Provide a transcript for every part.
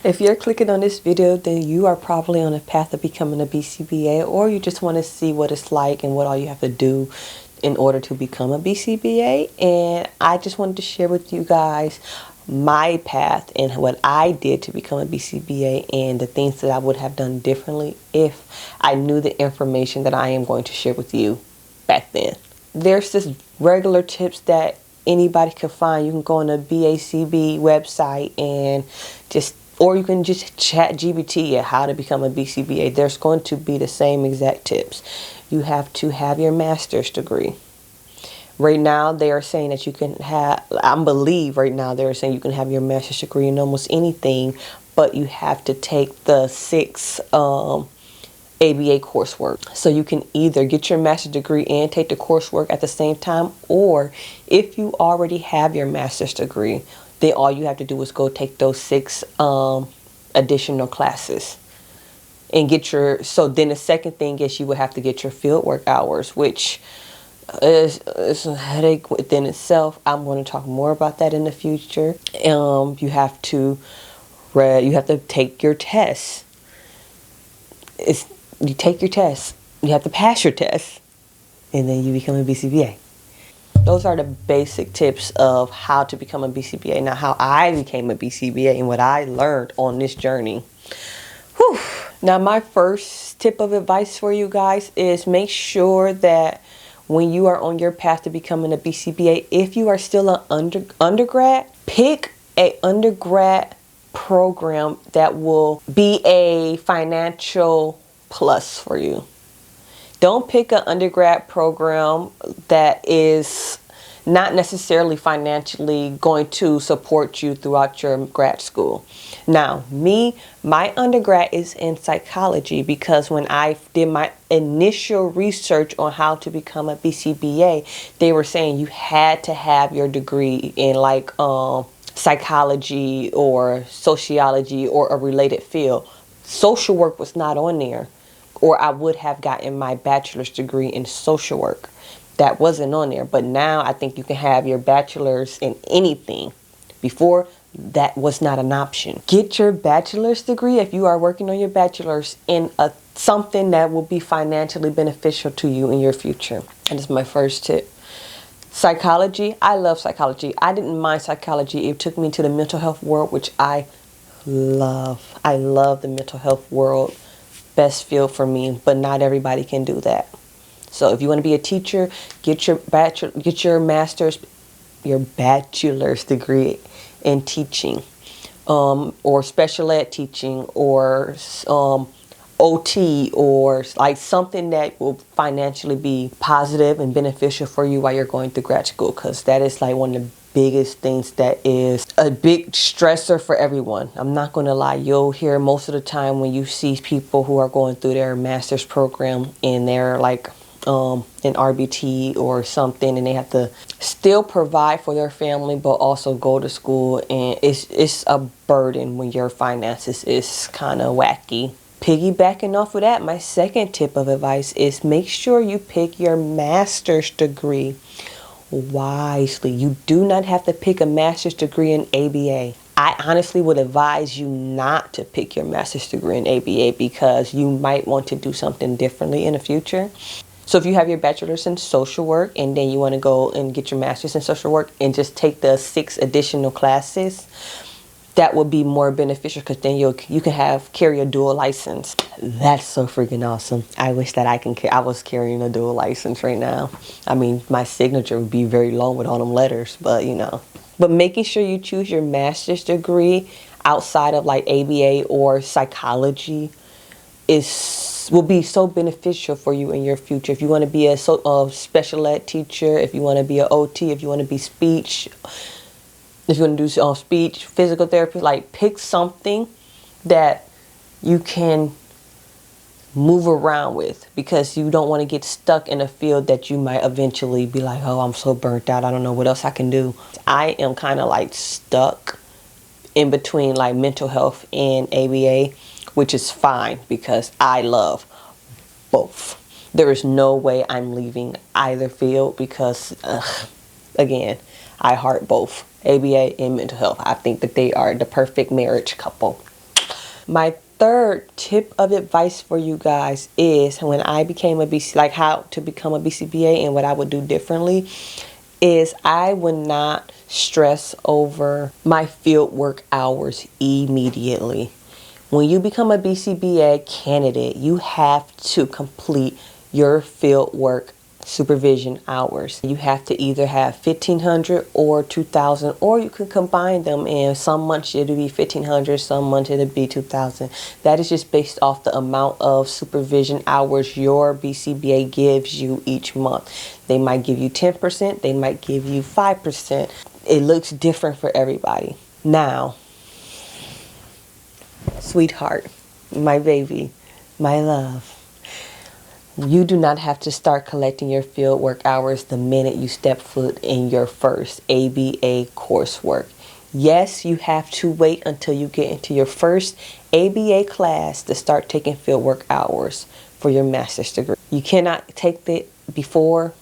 If you're clicking on this video, then you are probably on a path of becoming a BCBA, or you just want to see what it's like and what all you have to do in order to become a BCBA. And I just wanted to share with you guys my path and what I did to become a BCBA and the things that I would have done differently if I knew the information that I am going to share with you back then. There's just regular tips that anybody can find. You can go on the BACB website and or you can just chat GBT at how to become a BCBA. There's going to be the same exact tips. You have to have your master's degree. Right now, they are saying that you can have, I believe right now they're saying you can have your master's degree in almost anything, but you have to take the 6 ABA coursework. So you can either get your master's degree and take the coursework at the same time, or if you already have your master's degree, then all you have to do is go take those 6 additional classes and get your, so then the second thing is you would have to get your fieldwork hours, which is a headache within itself. I'm going to talk more about that in the future. You have to take your tests. You take your tests. You have to pass your tests, and then you become a BCBA. Those are the basic tips of how to become a BCBA. Now, how I became a BCBA and what I learned on this journey. Whew. Now, my first tip of advice for you guys is make sure that when you are on your path to becoming a BCBA, if you are still an undergrad, pick an undergrad program that will be a financial plus for you. Don't pick an undergrad program that is not necessarily financially going to support you throughout your grad school. Now, my undergrad is in psychology, because when I did my initial research on how to become a BCBA, they were saying you had to have your degree in like psychology or sociology or a related field. Social work was not on there, or I would have gotten my bachelor's degree in social work. That wasn't on there. But now I think you can have your bachelor's in anything. Before, that was not an option. Get your bachelor's degree if you are working on your bachelor's in something that will be financially beneficial to you in your future. That is my first tip. Psychology. I love psychology. I didn't mind psychology. It took me to the mental health world, which I love. I love the mental health world. Best field for me, but not everybody can do that. So if you want to be a teacher, get your bachelor's degree in teaching, or special ed teaching, or OT, or like something that will financially be positive and beneficial for you while you're going through grad school, because that is like one of the biggest things that is a big stressor for everyone. I'm not going to lie. You'll hear most of the time when you see people who are going through their master's program and they're like in RBT or something, and they have to still provide for their family but also go to school, and it's a burden when your finances is kind of wacky. Piggybacking off of that, my second tip of advice is make sure you pick your master's degree wisely. You do not have to pick a master's degree in ABA. I honestly would advise you not to pick your master's degree in ABA, because you might want to do something differently in the future. So if you have your bachelor's in social work and then you want to go and get your master's in social work and just take the 6 additional classes, that would be more beneficial, because then you can carry a dual license. That's so freaking awesome. I wish that I was carrying a dual license right now. I mean, my signature would be very long with all them letters, but you know. But making sure you choose your master's degree outside of like ABA or psychology will be so beneficial for you in your future. If you want to be a special ed teacher, if you want to be an OT, if you want to be speech, if you want to do speech, physical therapy, like pick something that you can move around with, because you don't want to get stuck in a field that you might eventually be like, oh, I'm so burnt out, I don't know what else I can do. I am kind of like stuck in between like mental health and ABA, which is fine because I love both. There is no way I'm leaving either field, because again, I heart both ABA and mental health. I think that they are the perfect marriage couple. My third tip of advice for you guys is when I became a BC, like how to become a BCBA and what I would do differently is I would not stress over my field work hours immediately. When you become a BCBA candidate, you have to complete your field work supervision hours. You have to either have 1,500 or 2,000, or you can combine them, and some months it'll be 1,500, some months it'll be 2,000. That is just based off the amount of supervision hours your BCBA gives you each month. They might give you 10%, they might give you 5%. It looks different for everybody. Now, sweetheart, my baby, my love, you do not have to start collecting your fieldwork hours the minute you step foot in your first ABA coursework. Yes, you have to wait until you get into your first ABA class to start taking fieldwork hours for your master's degree. You cannot take it before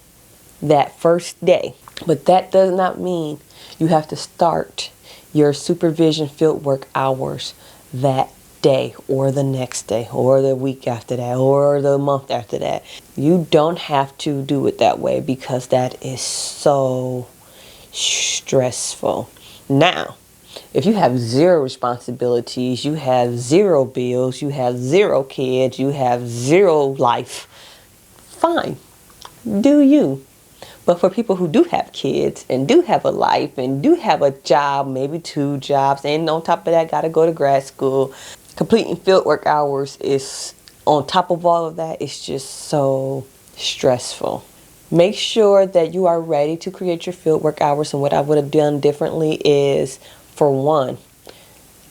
that first day, but that does not mean you have to start your supervision fieldwork hours that day or the next day or the week after that or the month after that. You don't have to do it that way because that is so stressful. Now, if you have zero responsibilities, you have zero bills, you have zero kids, you have zero life, fine, do you. But for people who do have kids and do have a life and do have a job, maybe 2 jobs, and on top of that got to go to grad school, completing fieldwork hours is, on top of all of that, it's just so stressful. Make sure that you are ready to create your fieldwork hours, and what I would have done differently is, for one,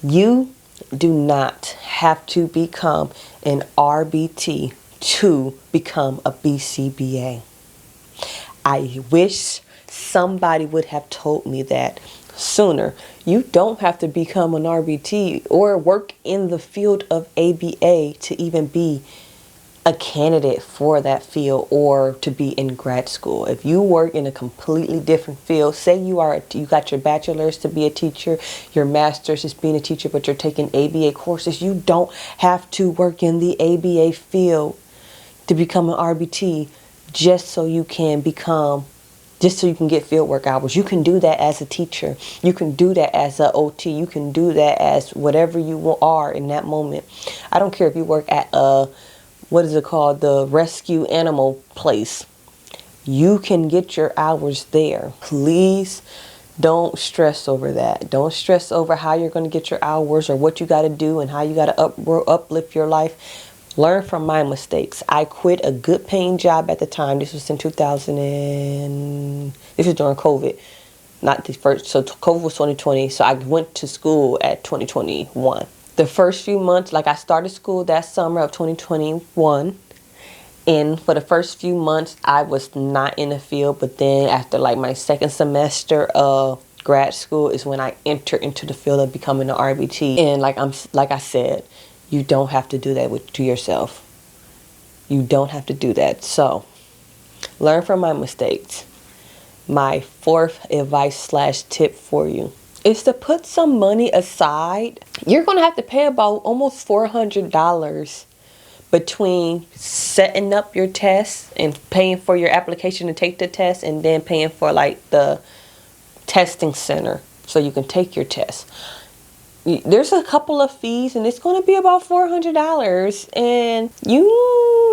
you do not have to become an RBT to become a BCBA. I wish somebody would have told me that sooner. You don't have to become an RBT or work in the field of ABA to even be a candidate for that field or to be in grad school. If you work in a completely different field, say you got your bachelor's to be a teacher, your master's is being a teacher, but you're taking ABA courses, you don't have to work in the ABA field to become an RBT just so you can get fieldwork hours. You can do that as a teacher. You can do that as a OT. You can do that as whatever you are in that moment. I don't care if you work at the rescue animal place. You can get your hours there. Please don't stress over that. Don't stress over how you're going to get your hours or what you got to do and how you got to uplift your life. Learn from my mistakes. I quit a good paying job at the time. This was in 2000 and this was during COVID. Not the first, so COVID was 2020. So I went to school at 2021. The first few months, like I started school that summer of 2021. And for the first few months, I was not in the field. But then after like my second semester of grad school is when I entered into the field of becoming an RBT. And like I said, you don't have to do that to yourself. You don't have to do that. So, learn from my mistakes. My fourth advice / tip for you is to put some money aside. You're going to have to pay about almost $400 between setting up your test and paying for your application to take the test and then paying for like the testing center so you can take your test. There's a couple of fees and it's going to be about $400, and you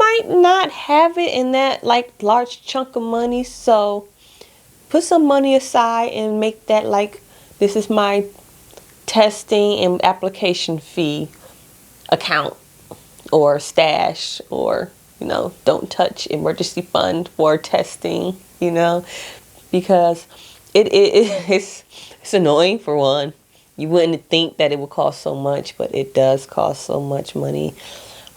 might not have it in that like large chunk of money. So put some money aside and make that like, this is my testing and application fee account or stash, or don't touch emergency fund for testing, because it's annoying for one. You wouldn't think that it would cost so much, but it does cost so much money.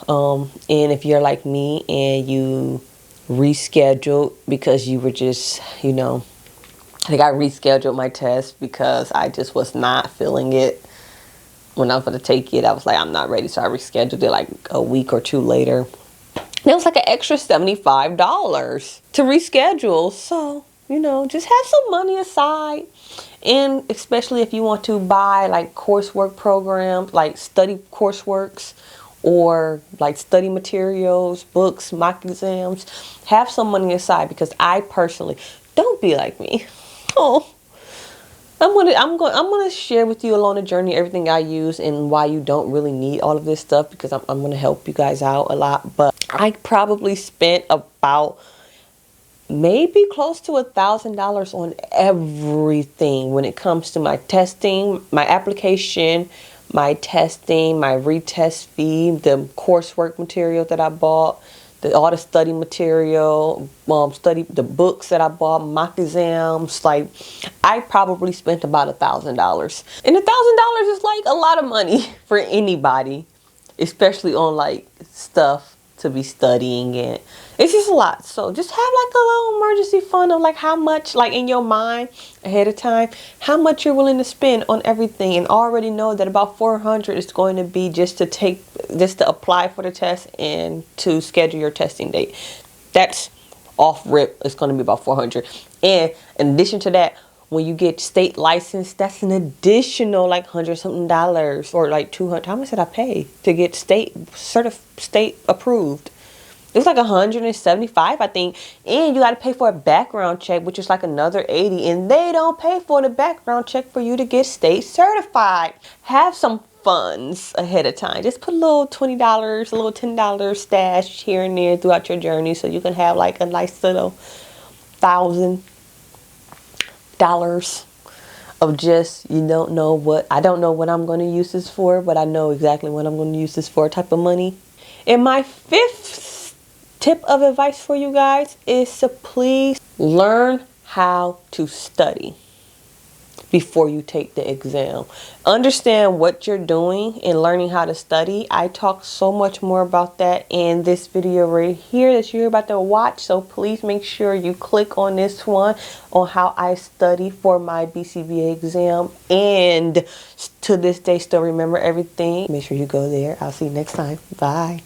And if you're like me and you rescheduled because you were just, I think I rescheduled my test because I just was not feeling it. When I was going to take it, I was like, I'm not ready. So I rescheduled it like a week or two later. And it was like an extra $75 to reschedule. So, just have some money aside And especially if you want to buy like coursework programs, like study courseworks, or like study materials, books, mock exams, have some money aside, because I personally, don't be like me. Oh, I'm gonna share with you along the journey everything I use and why you don't really need all of this stuff, because I'm gonna help you guys out a lot. But I probably spent about maybe close to $1,000 on everything when it comes to my testing, my application, my testing, my retest fee, the coursework material that I bought, all the study material, the books that I bought, mock exams. Like, I probably spent about $1,000, and $1,000 is like a lot of money for anybody, especially on like stuff to be studying, and it's just a lot. So just have like a little emergency fund of like how much, like in your mind ahead of time, how much you're willing to spend on everything, and already know that about $400 is going to be just to apply for the test and to schedule your testing date. That's off rip. It's going to be about $400, and in addition to that, when you get state licensed, that's an additional like $100-something, or like $200. How much did I pay to get state approved? It was like $175, I think. And you got to pay for a background check, which is like another $80. And they don't pay for the background check for you to get state certified. Have some funds ahead of time. Just put a little $20, a little $10 stash here and there throughout your journey, so you can have like a nice little $1,000 of just, I don't know what I'm going to use this for, but I know exactly what I'm going to use this for type of money. And my fifth tip of advice for you guys is to please learn how to study before you take the exam. Understand what you're doing in learning how to study. I talk so much more about that in this video right here that you're about to watch. So please make sure you click on this one on how I study for my BCBA exam, and to this day still remember everything. Make sure you go there. I'll see you next time. Bye.